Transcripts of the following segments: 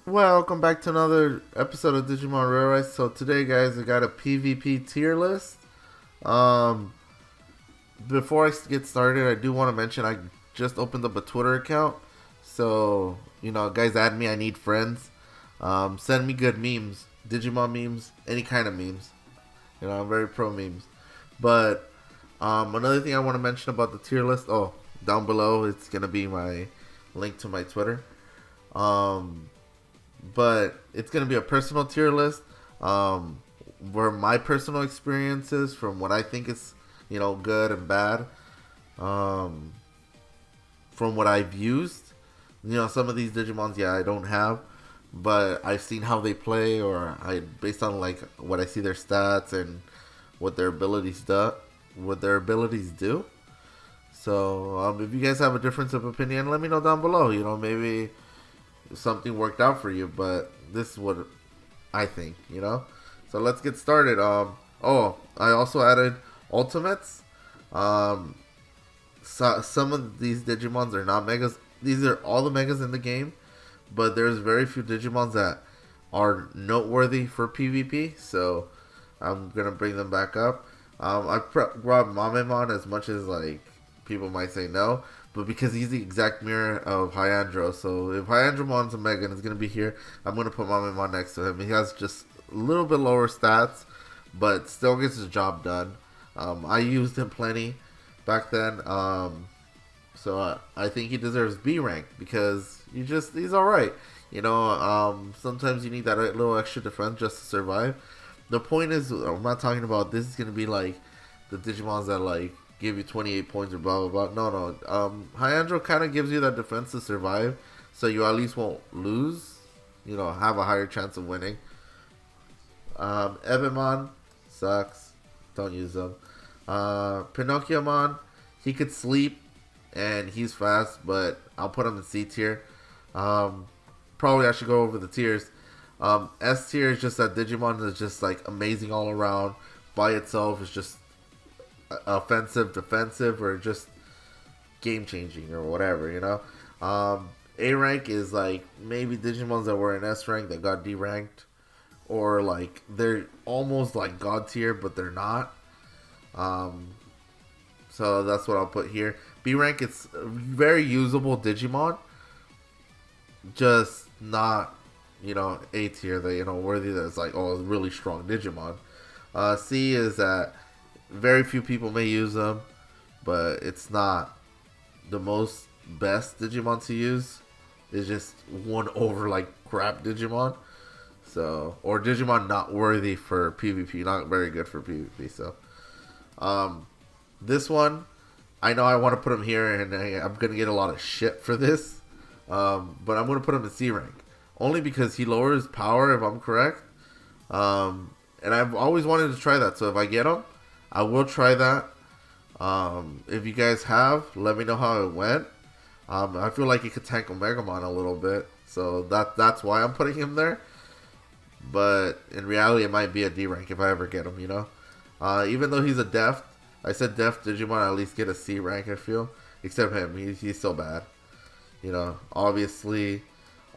Welcome back to another episode of Digimon ReArise. So today, guys, I got a PvP tier list. Um, Before I get started, I do want to mention I just opened up a Twitter account. So, guys, add me. I need friends. Send me good memes, Digimon memes, any kind of memes. I'm very pro memes. But another thing I want to mention about the tier list. Oh, down below, it's gonna be my link to my Twitter. But it's gonna be a personal tier list, where my personal experiences from what I think is good and bad, from what I've used. Some of these Digimons, I don't have, but I've seen how they play, or I based on like what I see their stats and what their abilities do. So if you guys have a difference of opinion, let me know down below. Maybe something worked out for you, but this is what I think. So let's get started. I also added ultimates. Some of these Digimons are not megas. These are all the megas in the game, but there's very few Digimons that are noteworthy for PvP, so I'm gonna bring them back up. I brought Mamemon as much as like people might say no, but because he's the exact mirror of Hyandro, so if Hyandromon's a mega and is gonna be here, I'm gonna put Mamemon next to him. He has just a little bit lower stats, but still gets his job done. I used him plenty back then, so I think he deserves B rank because he's all right. Sometimes you need that little extra defense just to survive. The point is, I'm not talking about this is gonna be like the Digimons that like give you 28 points or blah blah blah. No. Hyandro kind of gives you that defense to survive, so you at least won't lose. Have a higher chance of winning. Ebonmon sucks. Don't use them. Pinocchiomon, he could sleep and he's fast, but I'll put him in C tier. Probably I should go over the tiers. S tier is just that Digimon is just like amazing all around. By itself is just offensive, defensive, or just game changing or whatever. A rank is like maybe Digimons that were in S rank that got D ranked, or like they're almost like God tier but they're not. So that's what I'll put here. B rank, it's very usable Digimon, just not A tier that worthy that's like really strong Digimon. C is that very few people may use them, but it's not the most best Digimon to use. It's just one over like crap Digimon. So, or Digimon not worthy for PvP, not very good for PvP. So, this one, I know I want to put him here, and I'm gonna get a lot of shit for this. But I'm gonna put him in C rank only because he lowers power, if I'm correct. And I've always wanted to try that. So if I get him, I will try that. If you guys have, let me know how it went. I feel like he could tank Omegamon a little bit, so that's why I'm putting him there. But in reality, it might be a D rank if I ever get him. Even though he's a deft, I said deft Digimon, at least get a C rank. I feel, except him, he's so bad. Obviously,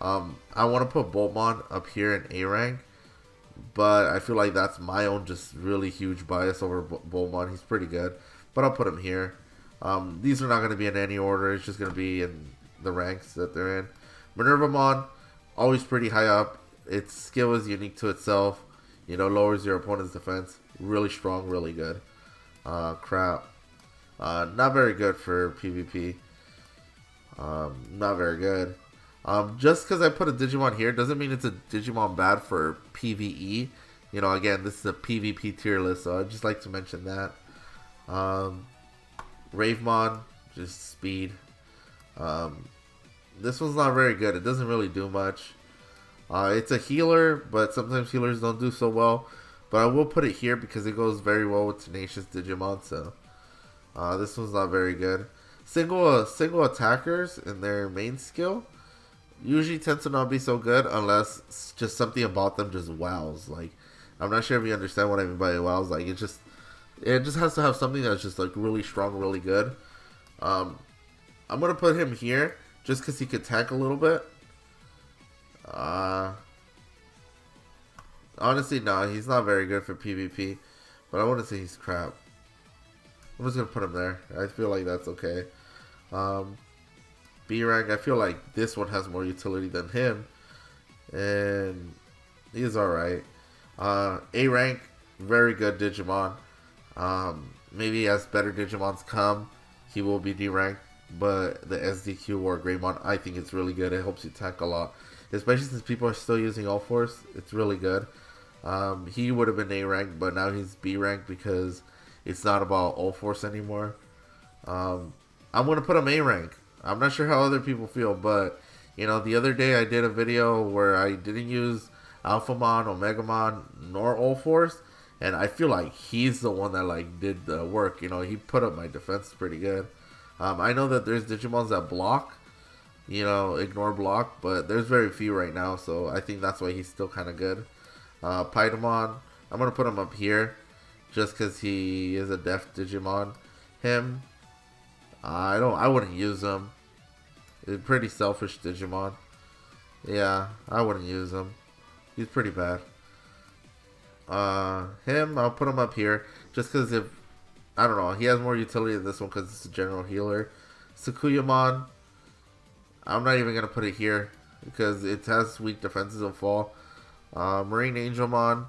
I want to put Boltmon up here in A rank, but I feel like that's my own just really huge bias over Boltmon. He's pretty good, but I'll put him here. These are not going to be in any order. It's just going to be in the ranks that they're in. Minervamon, always pretty high up. Its skill is unique to itself. Lowers your opponent's defense. Really strong, really good. Crap. Not very good for PvP. Not very good. Just because I put a Digimon here doesn't mean it's a Digimon bad for PvE. Again, this is a PvP tier list, so I'd just like to mention that. Ravemon, just speed. This one's not very good. It doesn't really do much. It's a healer, but sometimes healers don't do so well. But I will put it here because it goes very well with Tenacious Digimon, so this one's not very good. Single attackers in their main skill usually tend to not be so good unless it's just something about them just wows. Like, I'm not sure if you understand what I mean by wows. Like, it just has to have something that's just like really strong, really good. I'm gonna put him here just because he could tank a little bit. Honestly, no, he's not very good for PvP. But I wouldn't say he's crap. I'm just gonna put him there. I feel like that's okay. Um, B rank, I feel like this one has more utility than him, and he's all right. A rank, very good Digimon. Maybe as better Digimons come, he will be D ranked. But the SDQ or Greymon, I think it's really good. It helps you tank a lot, especially since people are still using All Force. It's really good. He would have been A rank, but now he's B rank because it's not about All Force anymore. I'm gonna put him A rank. I'm not sure how other people feel, but you know, the other day I did a video where I didn't use Alphamon, Omegamon, nor All Force, and I feel like he's the one that like did the work. You know, he put up my defense pretty good. I know that there's Digimons that block, you know, ignore block, but there's very few right now, so I think that's why he's still kind of good. Paidamon, I'm gonna put him up here, just because he is a deaf Digimon. Him, I wouldn't use him. He's a pretty selfish Digimon. Yeah, I wouldn't use him. He's pretty bad. Him, I'll put him up here, just because if I don't know, he has more utility than this one because it's a general healer. Sakuyamon, I'm not even gonna put it here because it has weak defenses of fall. Marine Angelmon,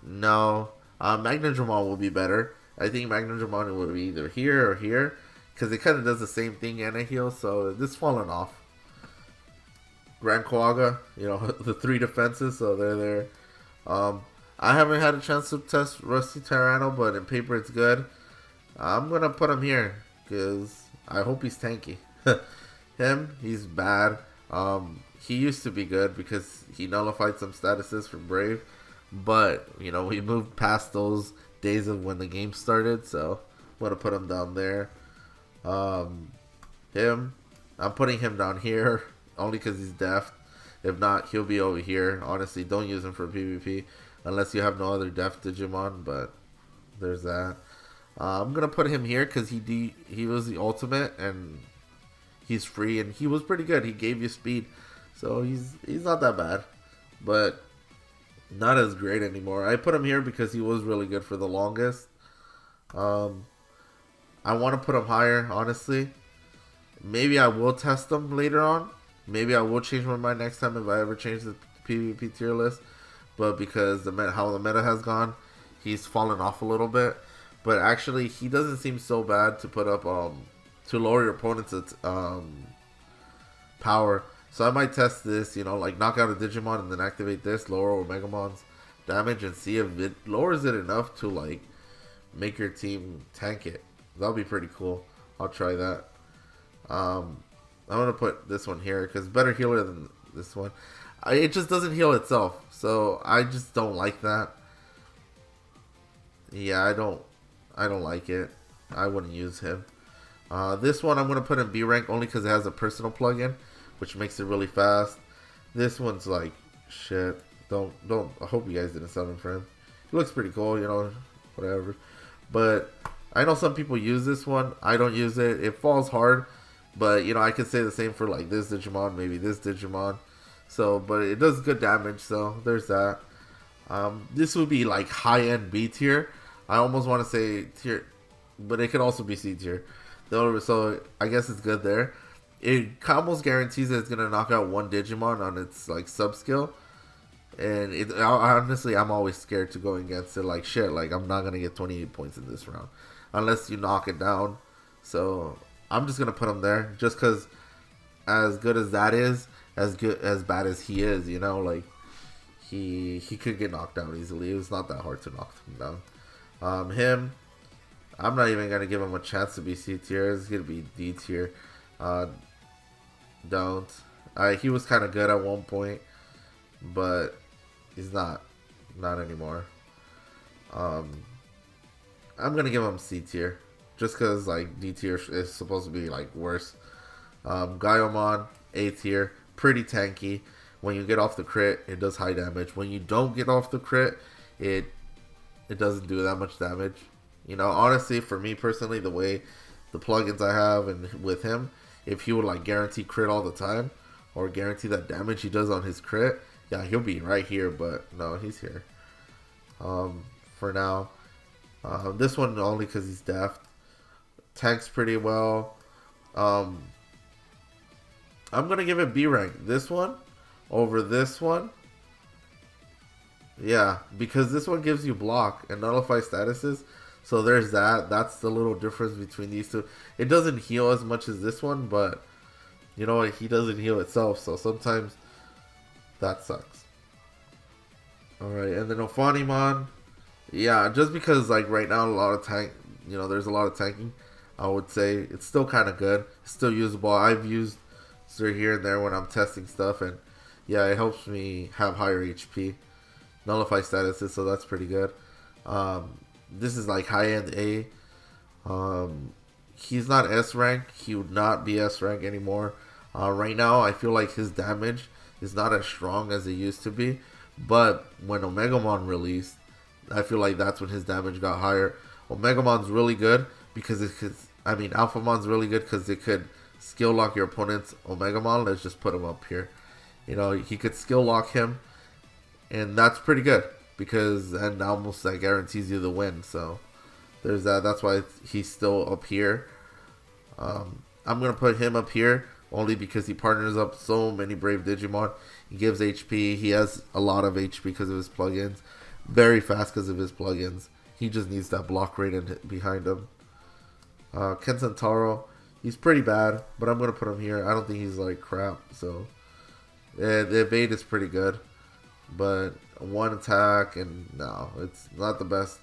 no. Magnadramon will be better. I think Magnadramon will be either here or here because it kind of does the same thing and a heal, so this is falling off. Grand Koaga, you know, the 3 defenses, so they're there. I haven't had a chance to test Rusty Tyranno, but in paper it's good. I'm going to put him here because I hope he's tanky. Him, he's bad. He used to be good because he nullified some statuses for Brave. But, you know, we moved past those days of when the game started, so I'm going to put him down there. Him, I'm putting him down here only because he's deaf. If not, he'll be over here. Honestly, don't use him for PvP unless you have no other deaf Digimon, but there's that. I'm going to put him here because he was the ultimate and he's free and he was pretty good. He gave you speed, so he's not that bad, but not as great anymore. I put him here because he was really good for the longest. I want to put him higher, honestly. Maybe I will test him later on. Maybe I will change my mind next time if I ever change the PvP tier list. But because how the meta has gone, he's fallen off a little bit. But actually, he doesn't seem so bad to put up to lower your opponent's power. So I might test this, you know, like knock out a Digimon and then activate this, lower Omegamon's damage, and see if it lowers it enough to like make your team tank it. That'll be pretty cool. I'll try that. I'm gonna put this one here because better healer than this one. It just doesn't heal itself, so I just don't like that. Yeah, I don't like it. I wouldn't use him. This one I'm gonna put in B rank only because it has a personal plugin, which makes it really fast. This one's like shit. Don't. I hope you guys didn't sub him for him. He looks pretty cool, you know, whatever. But I know some people use this one. I don't use it. It falls hard, but you know I could say the same for like this Digimon, maybe this Digimon. So, but it does good damage. So there's that. This would be like high end B tier. I almost want to say tier, but it could also be C tier. So I guess it's good there. It almost guarantees that it's gonna knock out one Digimon on its like sub skill, and honestly I'm always scared to go against it. Like shit, like I'm not gonna get 28 points in this round unless you knock it down. So I'm just gonna put him there just because as good as that is, as bad as he is, you know, like he could get knocked down easily. It was not that hard to knock him down. Him, I'm not even gonna give him a chance to be C tier. It's gonna be D tier. Don't. He was kind of good at one point, but he's not anymore. I'm gonna give him C tier, just because like D tier is supposed to be like worse. Gaiomon, A tier, pretty tanky. When you get off the crit, it does high damage. When you don't get off the crit, it doesn't do that much damage. You know, honestly, for me personally, the way the plugins I have and with him, if he would like guarantee crit all the time or guarantee that damage he does on his crit, Yeah, he'll be right here, but no, he's here. For now. This one only because he's deft. Tanks pretty well. Um, I'm gonna give it B rank. This one over this one. Yeah, because this one gives you block and nullify statuses. So there's that. That's the little difference between these two. It doesn't heal as much as this one, but you know what? He doesn't heal itself, so sometimes that sucks. Alright, and then Ophanimon. Yeah, just because like right now a lot of there's a lot of tanking. I would say it's still kind of good. It's still usable. I've used Sir here and there when I'm testing stuff, and yeah, it helps me have higher HP, nullify statuses, so that's pretty good. This is like high end A. He's not S rank. He would not be S rank anymore. Right now, I feel like his damage is not as strong as it used to be. But when Omegamon released, I feel like that's when his damage got higher. Omegamon's really good because Alphamon's really good because it could skill lock your opponent's Omegamon. Let's just put him up here. You know, he could skill lock him, and that's pretty good because and almost that guarantees you the win. So there's that. That's why he's still up here. I'm gonna put him up here only because he partners up so many brave Digimon. He gives HP. He has a lot of HP because of his plugins. Very fast because of his plugins. He just needs that block rate behind him. Ken Santaro, he's pretty bad, but I'm gonna put him here. I don't think he's like crap. So the evade is pretty good, but one attack and no, it's not the best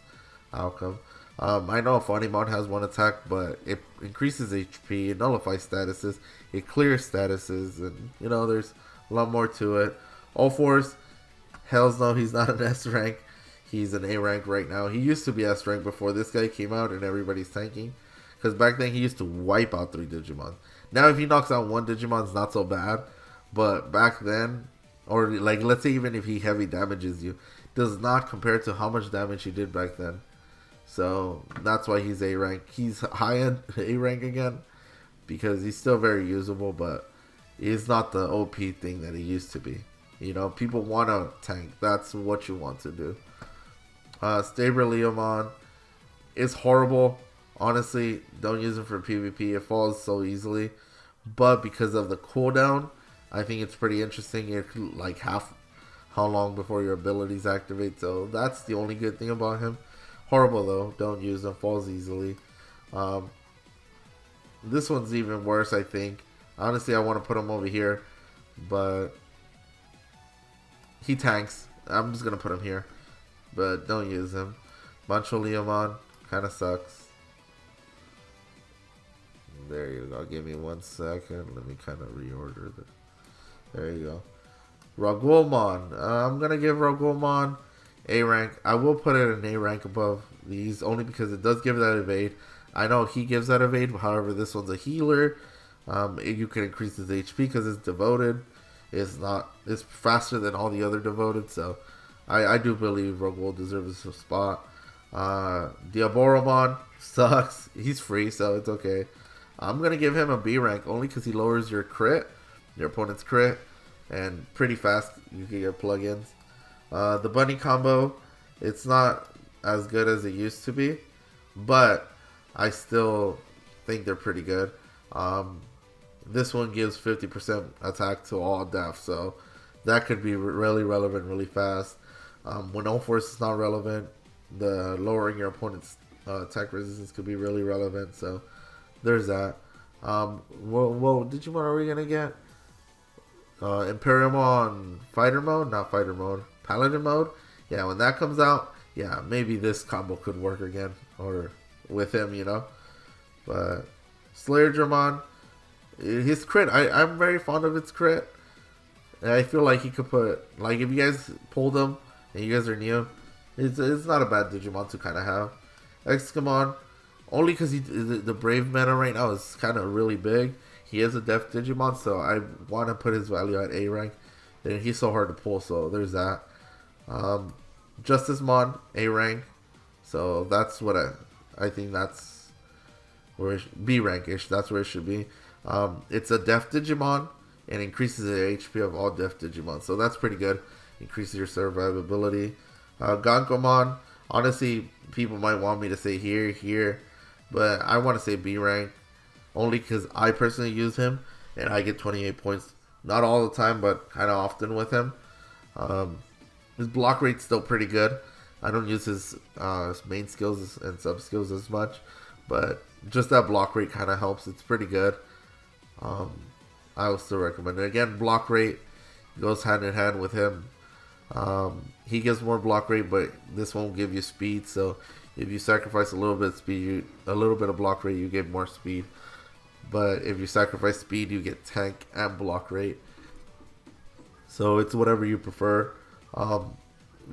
outcome. I know Funimon has one attack, but it increases HP, it nullifies statuses, it clears statuses, and you know there's a lot more to it. All fours, hells no, he's not an S rank. He's an A rank right now. He used to be S rank before this guy came out and everybody's tanking. Because back then he used to wipe out 3 Digimon. Now if he knocks out 1 Digimon, it's not so bad. But back then, or like let's say even if he heavy damages you, does not compare to how much damage he did back then. So that's why he's A rank. He's high end A rank again because he's still very usable, but he's not the OP thing that he used to be. You know, people want to tank. That's what you want to do. Staber Leomon is horrible. Honestly, don't use him for PvP. It falls so easily. But because of the cooldown, I think it's pretty interesting. You're like half how long before your abilities activate. So that's the only good thing about him. Horrible though. Don't use him. Falls easily. This one's even worse, I think. Honestly, I want to put him over here. But he tanks. I'm just going to put him here. But don't use him. Bancho Leomon kind of sucks. There you go. Give me 1 second. Let me kind of reorder this. There you go. Ragulmon. I'm going to give Ragulmon A rank. I will put it an A rank above these only because it does give that evade. I know he gives that evade. However, this one's a healer. You can increase his HP because it's devoted. It's faster than all the other devoted. So I do believe Ragul deserves a spot. Diaboromon sucks. He's free, so it's okay. I'm going to give him a B rank only because he lowers your crit, your opponent's crit, and pretty fast you can get plugins. The bunny combo, it's not as good as it used to be, but I still think they're pretty good. This one gives 50% attack to all def, so that could be really relevant really fast. When all force is not relevant, the lowering your opponent's attack resistance could be really relevant, so there's that. What Digimon are we gonna get? Imperiumon fighter mode? Not fighter mode. Paladin mode? Yeah, when that comes out, yeah, maybe this combo could work again. Or with him, you know. But Slayer Dramon, his crit, I'm very fond of its crit. And I feel like he could put, like if you guys pulled him and you guys are new, it's not a bad Digimon to kind of have. Excamon, only because the Brave meta right now is kind of really big. He is a def Digimon, so I want to put his value at A rank. And he's so hard to pull, so there's that. Justicemon, A rank. So that's what I think that's where B rank-ish. That's where it should be. It's a def Digimon, and increases the HP of all deaf Digimon. So that's pretty good. Increases your survivability. Gankomon, honestly, people might want me to say here, but I want to say B rank, only because I personally use him, and I get 28 points. Not all the time, but kind of often with him. His block rate's still pretty good. I don't use his main skills and sub skills as much, but just that block rate kind of helps. It's pretty good. I will still recommend it. Again, block rate goes hand in hand with him. He gives more block rate, but this won't give you speed. So if you sacrifice a little bit of speed, a little bit of block rate, you get more speed. But if you sacrifice speed, you get tank and block rate. So it's whatever you prefer.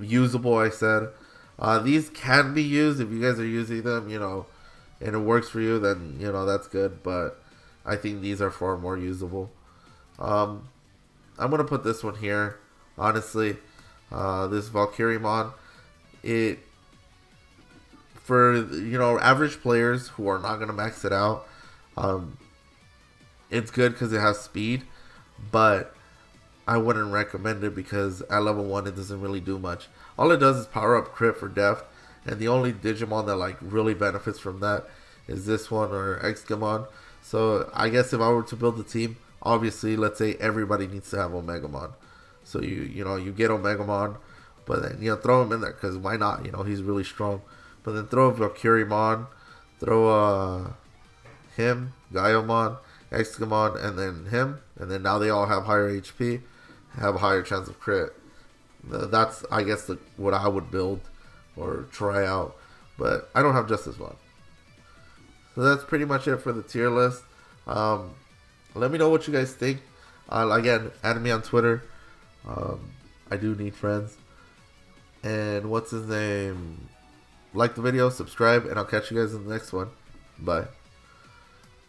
Usable, I said. These can be used if you guys are using them, and it works for you, then, that's good. But I think these are far more usable. I'm going to put this one here. Honestly, this Valkyriemon, for average players who are not going to max it out, it's good because it has speed, but I wouldn't recommend it because at level 1 it doesn't really do much. All it does is power up crit for depth, and the only Digimon that really benefits from that is this one or Xgamon. So I guess if I were to build a team, obviously let's say everybody needs to have Omegamon. So you get Omegamon, but then throw him in there because why not? He's really strong. But then throw Valkyriemon, throw him, Gaiomon, Xgamon, and then him, and then now they all have higher HP, have a higher chance of crit. That's, I guess, what I would build or try out, but I don't have just this one. So that's pretty much it for the tier list. Let me know what you guys think. Again, add me on Twitter. I do need friends. And what's his name? Like the video, subscribe, and I'll catch you guys in the next one. Bye.